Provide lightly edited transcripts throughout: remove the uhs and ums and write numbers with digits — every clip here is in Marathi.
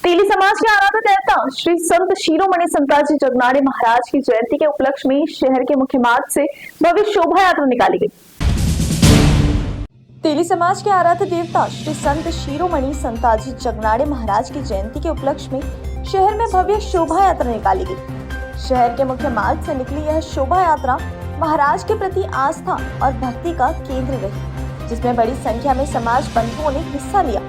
तेली समाज के आराध्य देवता श्री संत शिरोमणि संताजी जगनाड़े महाराज की जयंती के उपलक्ष्य में शहर के मुख्य मार्ग से भव्य शोभा यात्रा निकाली गई। तेली समाज के आराध्य देवता श्री संत शिरोमणि संताजी जगनाड़े महाराज की जयंती के उपलक्ष्य में शहर में भव्य शोभा यात्रा निकाली गई। शहर के मुख्य मार्ग से निकली यह शोभा यात्रा महाराज के प्रति आस्था और भक्ति का केंद्र रही, जिसमें बड़ी संख्या में समाज बंधुओं ने हिस्सा लिया।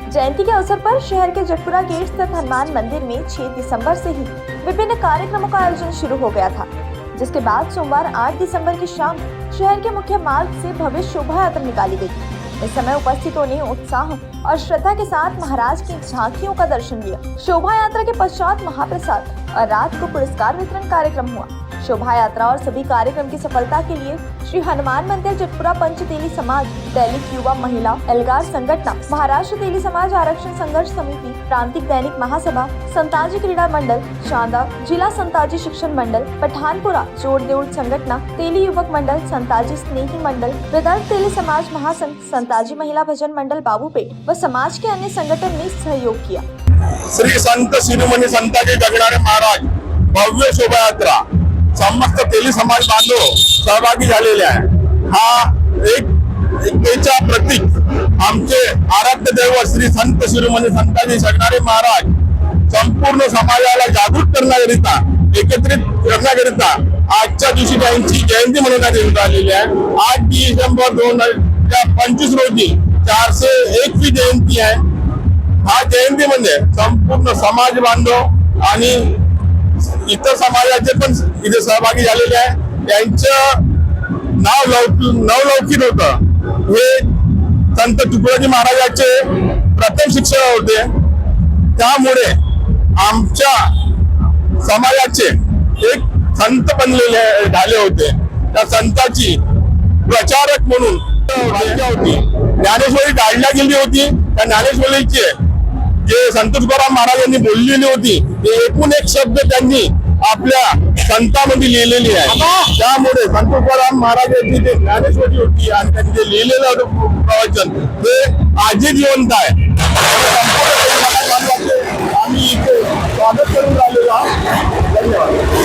जयंती के अवसर पर शहर के जटपुरा गेट स्थित हनुमान मंदिर में 6 दिसंबर से ही विभिन्न कार्यक्रमों का आयोजन शुरू हो गया था, जिसके बाद सोमवार 8 दिसंबर की शाम शहर के मुख्य मार्ग से भव्य शोभा यात्रा निकाली गई। इस समय उपस्थितों ने उत्साह और श्रद्धा के साथ महाराज की झांकियों का दर्शन लिया। शोभा यात्रा के पश्चात महाप्रसाद और रात को पुरस्कार वितरण कार्यक्रम हुआ। शोभा यात्रा और सभी कार्यक्रम की सफलता के लिए श्री हनुमान मंदिर जटपुरा पंच तेली समाज, दैनिक युवा महिला एल्गार संगठन, महाराष्ट्र तेली समाज आरक्षण संघर्ष समिति, प्रांतिक दैनिक महासभा, संताजी क्रीड़ा मंडल, चांदा जिला संताजी शिक्षण मंडल, पठानपुरा जोड़ देउड़ संगठन, तेली युवक मंडल, संताजी स्नेही मंडल, विदर्भ तेली समाज महासंघ, संताजी महिला भजन मंडल बाबूपेट व समाज के अन्य संगठन ने सहयोग किया। श्री संत शिरोमणी संताजी जगनाड़े महाराज भव्य शोभा यात्रा समस्त तेली समाज बांधव सहभागी झालेले आहे। हा एकतेचा प्रतीक आमचे आराध्य दैवत श्री संत शिरोमणी संताजी जगनाड़े महाराज संपूर्ण समाजाला जागृत करण्याकरिता, एकत्रित करण्याकरिता आजच्या दिवशी त्यांची जयंती मनवण्यात येत आलेली आहे। 8 डिसेंबर 2025 रोजी 401वी जयंती आहे। हा जयंती म्हणजे संपूर्ण समाज बांधव आणि इतर समाजाचे पण इथे सहभागी झालेले आहे। त्यांचं नावलौकिक होतं। हे संत तुकडोजी महाराजांचे प्रथम शिक्षक होते, त्यामुळे आमच्या समाजाचे एक संत बनलेले झाले होते। त्या संताची प्रचारक म्हणून होती ज्ञानेश्वरी काढल्या गेली होती। त्या ज्ञानेश्वरीचे जे संत तुकाराम महाराजांनी बोललेली होती ते एकूण एक शब्द त्यांनी आपल्या संतांमध्ये लिहिलेली आहे। त्यामुळे संत तुकाराम महाराजांची जे ज्ञानेश्वरी होती आणि त्यांनी जे लिहिलेलं प्रवचन ते आजही जिवंत आहे। आम्ही इथे स्वागत करून राहिलेलो आहोत। धन्यवाद।